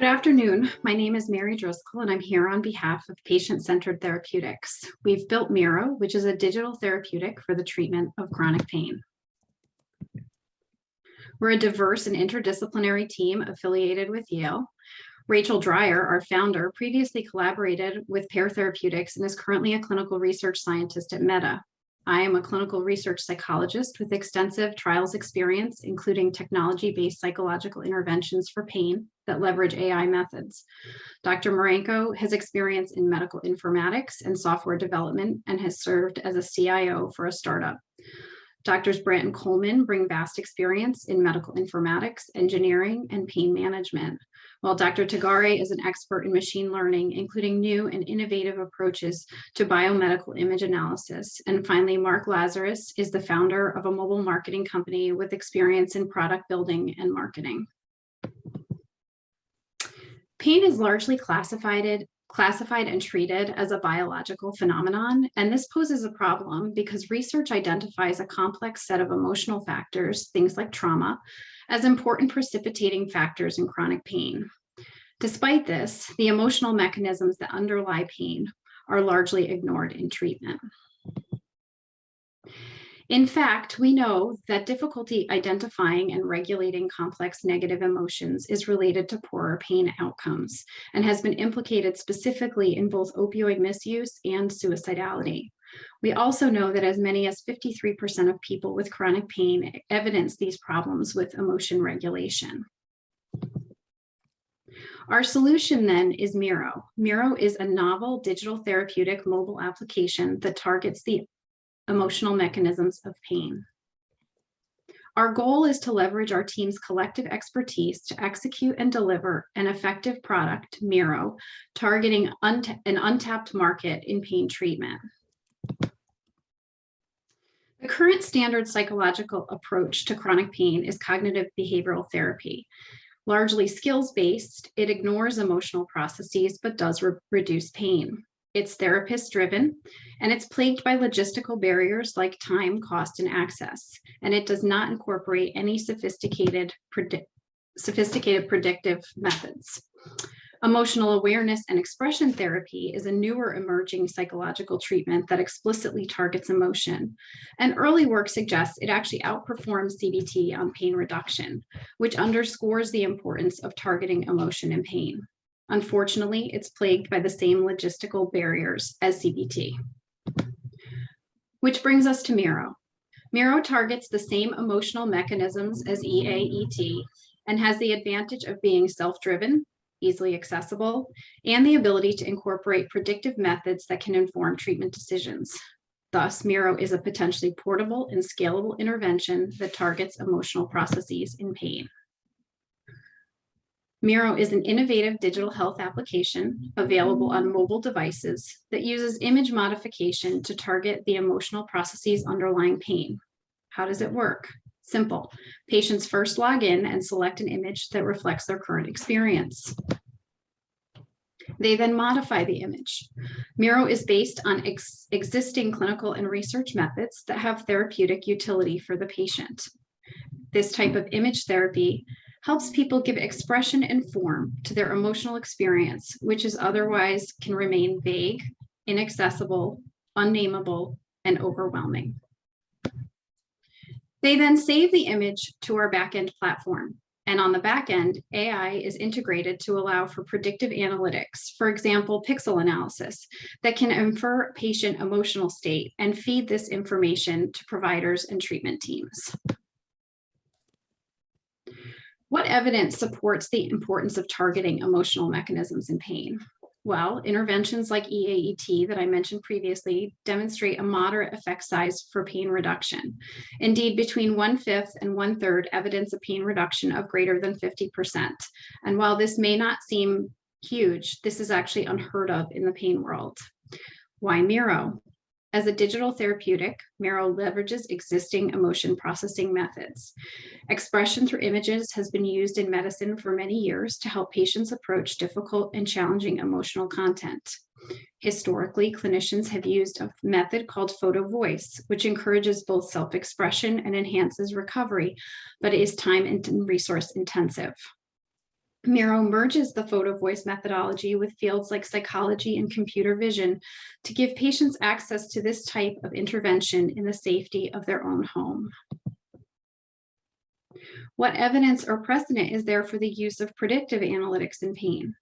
Good afternoon. My name is Mary Driscoll, and I'm here on behalf of Patient-Centered Therapeutics. We've built Miro, which is a digital therapeutic for the treatment of chronic pain. We're a diverse and interdisciplinary team affiliated with Yale. Rachel Dreyer, our founder, previously collaborated with Pear Therapeutics and is currently a clinical research scientist at Meta. I am a clinical research psychologist with extensive trials experience, including technology-based psychological interventions for pain that leverage AI methods. Dr. Marenko has experience in medical informatics and software development and has served as a CIO for a startup. Doctors Brandt and Coleman bring vast experience in medical informatics, engineering, and pain management, while Dr. Tagare is an expert in machine learning, including new and innovative approaches to biomedical image analysis. And finally, Mark Lazarus is the founder of a mobile marketing company with experience in product building and marketing. Pain is largely classified and treated as a biological phenomenon, and this poses a problem because research identifies a complex set of emotional factors, things like trauma, as important precipitating factors in chronic pain. Despite this, the emotional mechanisms that underlie pain are largely ignored in treatment. In fact, we know that difficulty identifying and regulating complex negative emotions is related to poorer pain outcomes and has been implicated specifically in both opioid misuse and suicidality. We also know that as many as 53% of people with chronic pain evidence these problems with emotion regulation. Our solution then is Miro. Miro is a novel digital therapeutic mobile application that targets the emotional mechanisms of pain. Our goal is to leverage our team's collective expertise to execute and deliver an effective product, Miro, targeting an untapped market in pain treatment. The current standard psychological approach to chronic pain is cognitive behavioral therapy. Largely skills-based, it ignores emotional processes but does reduce pain. It's therapist-driven, and it's plagued by logistical barriers like time, cost, and access, and it does not incorporate any sophisticated predictive methods. Emotional awareness and expression therapy is a newer emerging psychological treatment that explicitly targets emotion, and early work suggests it actually outperforms CBT on pain reduction, which underscores the importance of targeting emotion and pain. Unfortunately, it's plagued by the same logistical barriers as CBT. Which brings us to Miro. Miro targets the same emotional mechanisms as EAET and has the advantage of being self-driven, easily accessible, and the ability to incorporate predictive methods that can inform treatment decisions. Thus, Miro is a potentially portable and scalable intervention that targets emotional processes in pain. Miro is an innovative digital health application available on mobile devices that uses image modification to target the emotional processes underlying pain. How does it work? Simple. Patients first log in and select an image that reflects their current experience. They then modify the image. Miro is based on existing clinical and research methods that have therapeutic utility for the patient. This type of image therapy helps people give expression and form to their emotional experience, which is otherwise can remain vague, inaccessible, unnameable, and overwhelming. They then save the image to our backend platform. And on the backend, AI is integrated to allow for predictive analytics, for example, pixel analysis, that can infer patient emotional state and feed this information to providers and treatment teams. What evidence supports the importance of targeting emotional mechanisms in pain? Well, interventions like EAET that I mentioned previously demonstrate a moderate effect size for pain reduction. Indeed, between 1/5 and 1/3 evidence of pain reduction of greater than 50%. And while this may not seem huge, this is actually unheard of in the pain world. Why Miro? As a digital therapeutic, Miro leverages existing emotion processing methods. Expression through images has been used in medicine for many years to help patients approach difficult and challenging emotional content. Historically, clinicians have used a method called photo voice, which encourages both self-expression and enhances recovery, but is time and resource intensive. Miro merges the photo voice methodology with fields like psychology and computer vision to give patients access to this type of intervention in the safety of their own home. What evidence or precedent is there for the use of predictive analytics in pain?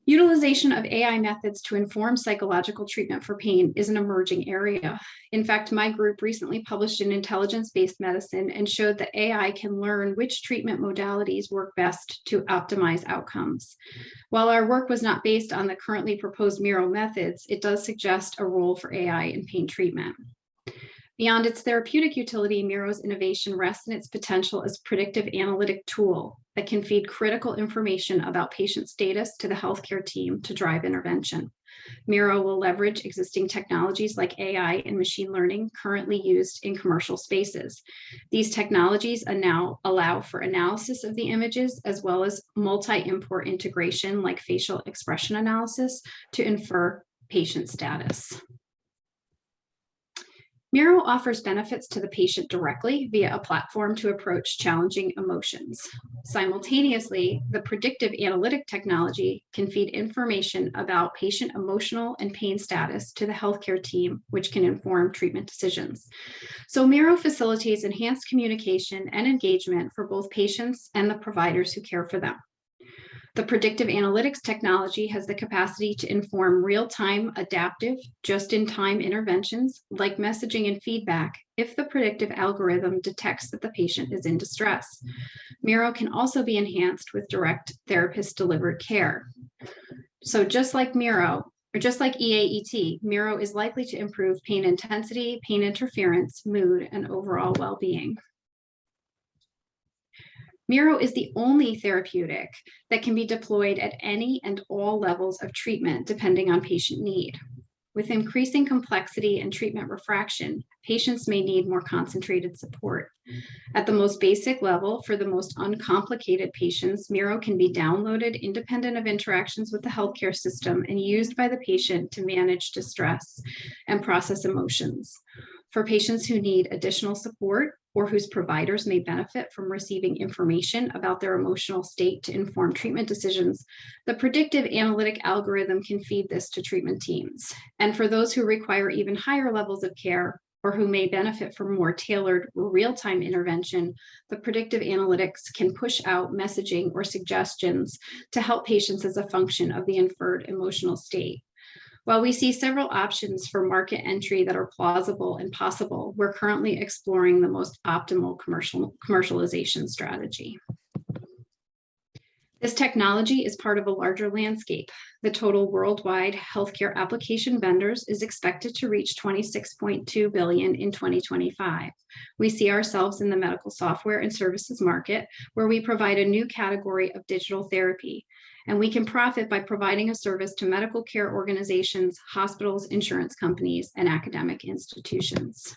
Utilization of AI methods to inform psychological treatment for pain is an emerging area. In fact, my group recently published in Intelligence-Based Medicine and showed that AI can learn which treatment modalities work best to optimize outcomes. While our work was not based on the currently proposed Miro methods, it does suggest a role for AI in pain treatment. Beyond its therapeutic utility, Miro's innovation rests in its potential as a predictive analytic tool that can feed critical information about patient status to the healthcare team to drive intervention. Miro will leverage existing technologies like AI and machine learning currently used in commercial spaces. These technologies now allow for analysis of the images as well as multi-import integration like facial expression analysis to infer patient status. Miro offers benefits to the patient directly via a platform to approach challenging emotions. Simultaneously, the predictive analytic technology can feed information about patient emotional and pain status to the healthcare team, which can inform treatment decisions. So Miro facilitates enhanced communication and engagement for both patients and the providers who care for them. The predictive analytics technology has the capacity to inform real-time, adaptive, just-in-time interventions like messaging and feedback if the predictive algorithm detects that the patient is in distress. Miro can also be enhanced with direct therapist-delivered care. So just like EAET, Miro is likely to improve pain intensity, pain interference, mood, and overall well-being. Miro is the only therapeutic that can be deployed at any and all levels of treatment depending on patient need. With increasing complexity and treatment refraction, patients may need more concentrated support. At the most basic level, for the most uncomplicated patients, Miro can be downloaded independent of interactions with the healthcare system and used by the patient to manage distress and process emotions. For patients who need additional support or whose providers may benefit from receiving information about their emotional state to inform treatment decisions, the predictive analytic algorithm can feed this to treatment teams. And for those who require even higher levels of care or who may benefit from more tailored real-time intervention, the predictive analytics can push out messaging or suggestions to help patients as a function of the inferred emotional state. While we see several options for market entry that are plausible and possible, we're currently exploring the most optimal commercialization strategy. This technology is part of a larger landscape. The total worldwide healthcare application vendors is expected to reach 26.2 billion in 2025. We see ourselves in the medical software and services market, where we provide a new category of digital therapy. And we can profit by providing a service to medical care organizations, hospitals, insurance companies, and academic institutions.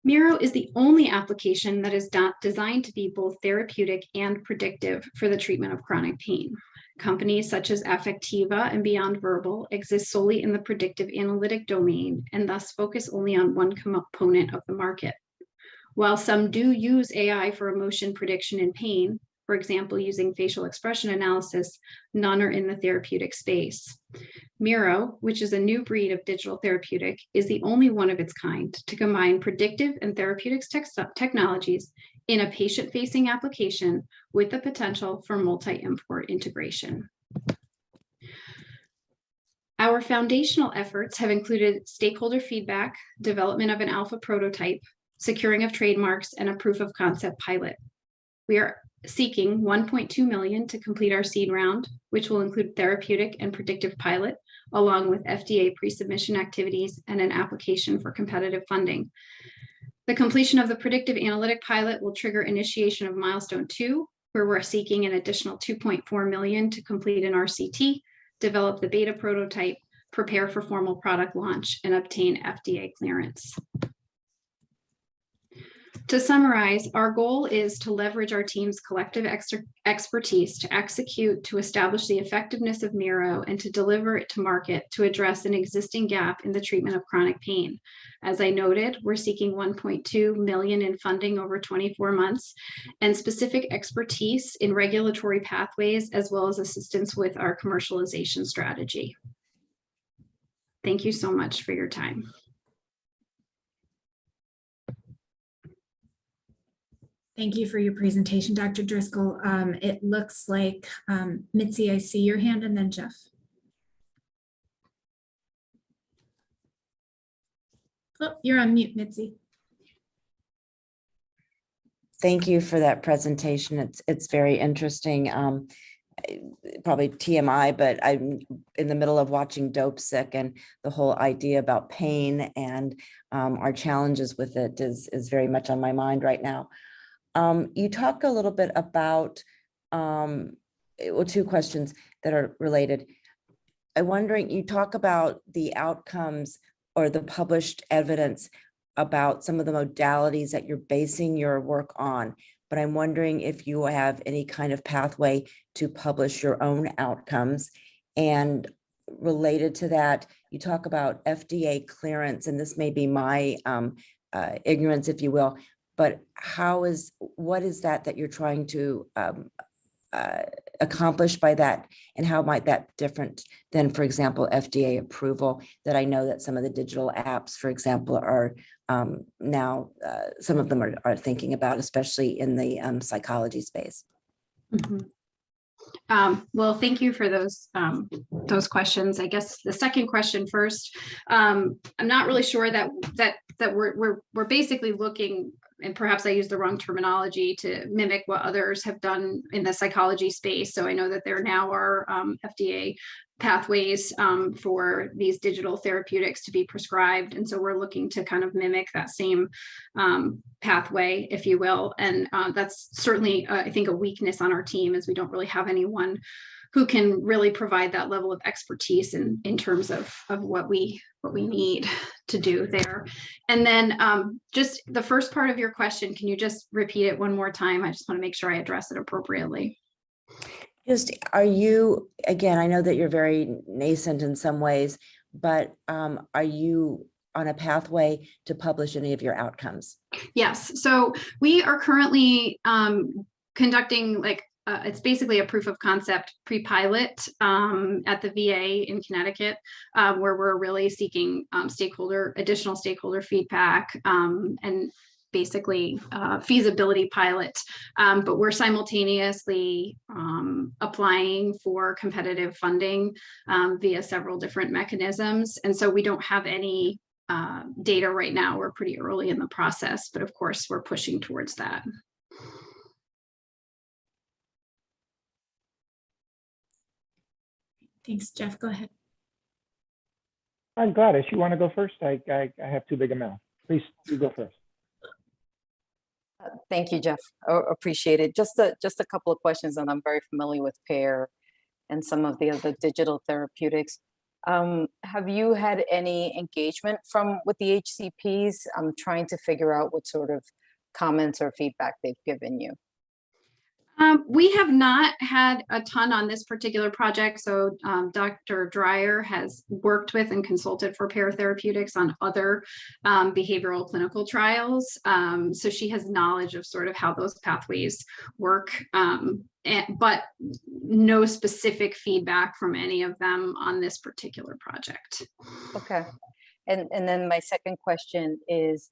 Miro is the only application that is designed to be both therapeutic and predictive for the treatment of chronic pain. Companies such as Affectiva and Beyond Verbal exist solely in the predictive analytic domain and thus focus only on one component of the market. While some do use AI for emotion prediction in pain, for example, using facial expression analysis, none are in the therapeutic space. Miro, which is a new breed of digital therapeutic, is the only one of its kind to combine predictive and therapeutics technologies in a patient-facing application with the potential for multi-import integration. Our foundational efforts have included stakeholder feedback, development of an alpha prototype, securing of trademarks, and a proof of concept pilot. We are seeking 1.2 million to complete our seed round, which will include therapeutic and predictive pilot, along with FDA pre-submission activities and an application for competitive funding. The completion of the predictive analytic pilot will trigger initiation of milestone 2, where we're seeking an additional 2.4 million to complete an RCT, develop the beta prototype, prepare for formal product launch, and obtain FDA clearance. To summarize, our goal is to leverage our team's collective expertise to execute, to establish the effectiveness of Miro, and to deliver it to market to address an existing gap in the treatment of chronic pain. As I noted, we're seeking $1.2 million in funding over 24 months and specific expertise in regulatory pathways, as well as assistance with our commercialization strategy. Thank you so much for your time. Thank you for your presentation, Dr. Driscoll. It looks like, Mitzi, I see your hand, and then Jeff. Oh, you're on mute, Mitzi. Thank you for that presentation. It's very interesting. Probably TMI, but I'm in the middle of watching Dope Sick, and the whole idea about pain and our challenges with it is very much on my mind right now. You talk a little bit about, well, two questions that are related. I'm wondering, you talk about the outcomes or the published evidence about some of the modalities that you're basing your work on, but I'm wondering if you have any kind of pathway to publish your own outcomes. And related to that, you talk about FDA clearance, and this may be my ignorance, if you will, but what is that you're trying to accomplish by that, and how might that different than, for example, FDA approval? That I know that some of the digital apps, for example, are now some of them are thinking about, especially in the psychology space. Mm-hmm. Well, thank you for those questions. I guess the second question first. I'm not really sure that we're basically looking, and perhaps I used the wrong terminology, to mimic what others have done in the psychology space. So I know that there now are FDA pathways for these digital therapeutics to be prescribed. And so we're looking to kind of mimic that same pathway, if you will. And that's certainly, I think, a weakness on our team, is we don't really have anyone who can really provide that level of expertise in terms of what we need to do there. And then just the first part of your question, can you just repeat it one more time? I just want to make sure I address it appropriately. Just, are you, again, I know that you're very nascent in some ways, but are you on a pathway to publish any of your outcomes? Yes. So we are currently conducting, it's basically a proof of concept pre-pilot at the VA in Connecticut, where we're really seeking additional stakeholder feedback and basically feasibility pilot, but we're simultaneously applying for competitive funding via several different mechanisms. And so we don't have any data right now. We're pretty early in the process, but of course we're pushing towards that. Thanks, Jeff. Go ahead. Gladys, you want to go first? I have too big a mouth. Please, you go first. Thank you, Jeff. Appreciate it. Just a couple of questions, and I'm very familiar with PEAR and some of the other digital therapeutics. Have you had any engagement with the HCPs? I'm trying to figure out what sort of comments or feedback they've given you. We have not had a ton on this particular project. So Dr. Dreyer has worked with and consulted for PEAR Therapeutics on other behavioral clinical trials. So she has knowledge of sort of how those pathways work, but no specific feedback from any of them on this particular project. Okay. And then my second question is,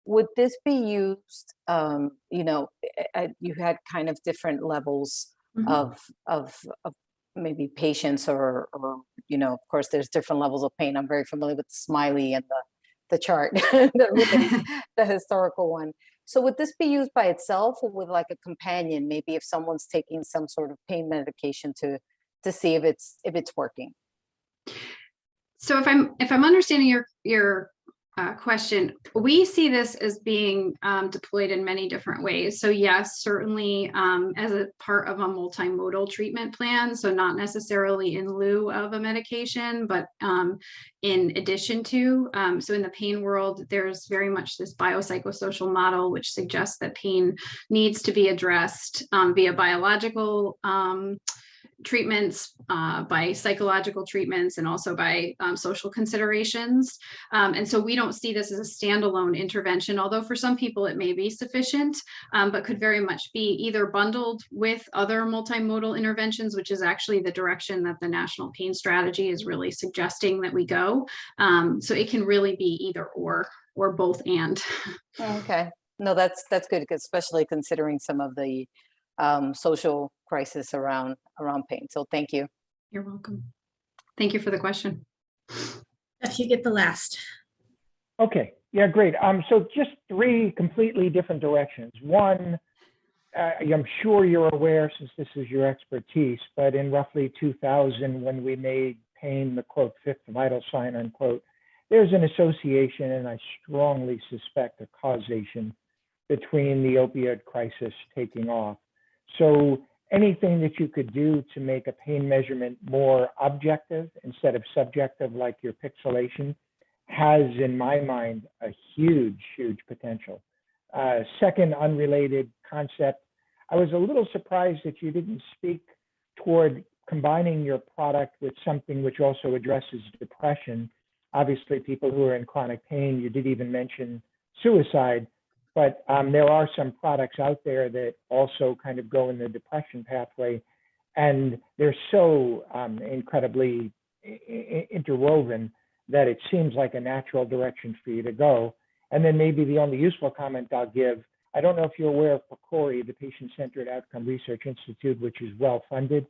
would this be used, you had kind of different levels of maybe patients or, of course, there's different levels of pain. I'm very familiar with the smiley and the chart, the historical one. So would this be used by itself, or with like a companion, maybe if someone's taking some sort of pain medication to see if it's working? So if I'm understanding your question. We see this as being deployed in many different ways. So yes, certainly as a part of a multimodal treatment plan. So not necessarily in lieu of a medication, but in addition to. So in the pain world, there's very much this biopsychosocial model, which suggests that pain needs to be addressed via biological treatments, by psychological treatments, and also by social considerations. And so we don't see this as a standalone intervention, although for some people it may be sufficient, but could very much be either bundled with other multimodal interventions, which is actually the direction that the National Pain Strategy is really suggesting that we go. So it can really be either or both and. Okay, no, that's good, especially considering some of the social crisis around pain. So thank you. You're welcome. Thank you for the question. If you get the last. Okay, yeah, great. So just 3 completely different directions. One, I'm sure you're aware, since this is your expertise, but in roughly 2000, when we made pain the quote 5th vital sign unquote, there's an association, and I strongly suspect a causation between the opioid crisis taking off. So anything that you could do to make a pain measurement more objective instead of subjective, like your pixelation, has, in my mind, a huge, huge potential. Second, unrelated concept, I was a little surprised that you didn't speak toward combining your product with something which also addresses depression. Obviously, people who are in chronic pain, you did even mention suicide, but there are some products out there that also kind of go in the depression pathway, and they're so incredibly interwoven that it seems like a natural direction for you to go. And then maybe the only useful comment I'll give, I don't know if you're aware of PCORI, the Patient-Centered Outcome Research Institute, which is well-funded.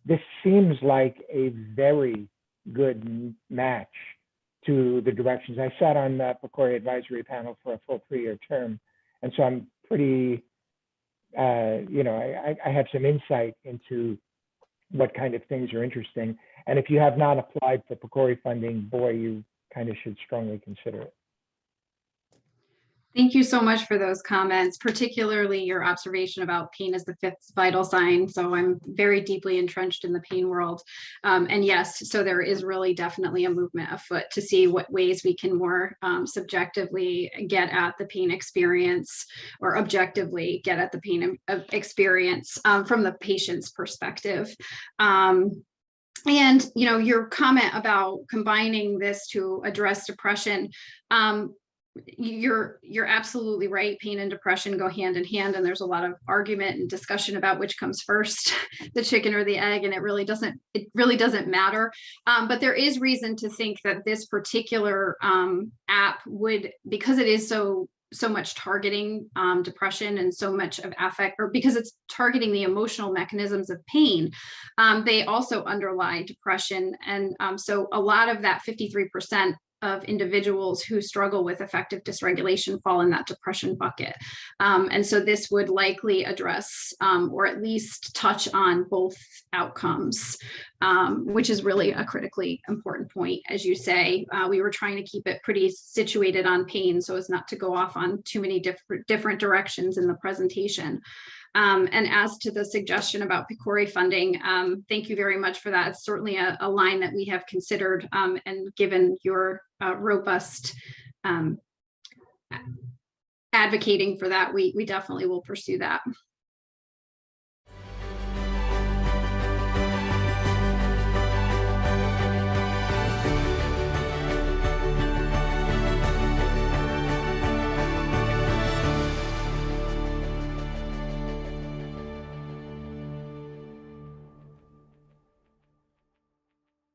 This seems like a very good match to the directions. I sat on the PCORI advisory panel for a full 3-year term. And so I'm pretty, I have some insight into what kind of things are interesting. And if you have not applied for PCORI funding, boy, you kind of should strongly consider it. Thank you so much for those comments, particularly your observation about pain as the 5th vital sign. So I'm very deeply entrenched in the pain world. And yes, so there is really definitely a movement afoot to see what ways we can more subjectively get at the pain experience, or objectively get at the pain experience from the patient's perspective. And your comment about combining this to address depression, you're absolutely right. Pain and depression go hand in hand, and there's a lot of argument and discussion about which comes first, the chicken or the egg, and it really doesn't matter. But there is reason to think that this particular app would, because it is so much targeting depression and so much of affect, or because it's targeting the emotional mechanisms of pain, they also underlie depression. And so a lot of that 53% of individuals who struggle with affective dysregulation fall in that depression bucket. And so this would likely address, or at least touch on, both outcomes, which is really a critically important point. As you say, we were trying to keep it pretty situated on pain so as not to go off on too many different directions in the presentation. And as to the suggestion about PCORI funding, thank you very much for that. It's certainly a line that we have considered, and given your robust advocating for that, we definitely will pursue that.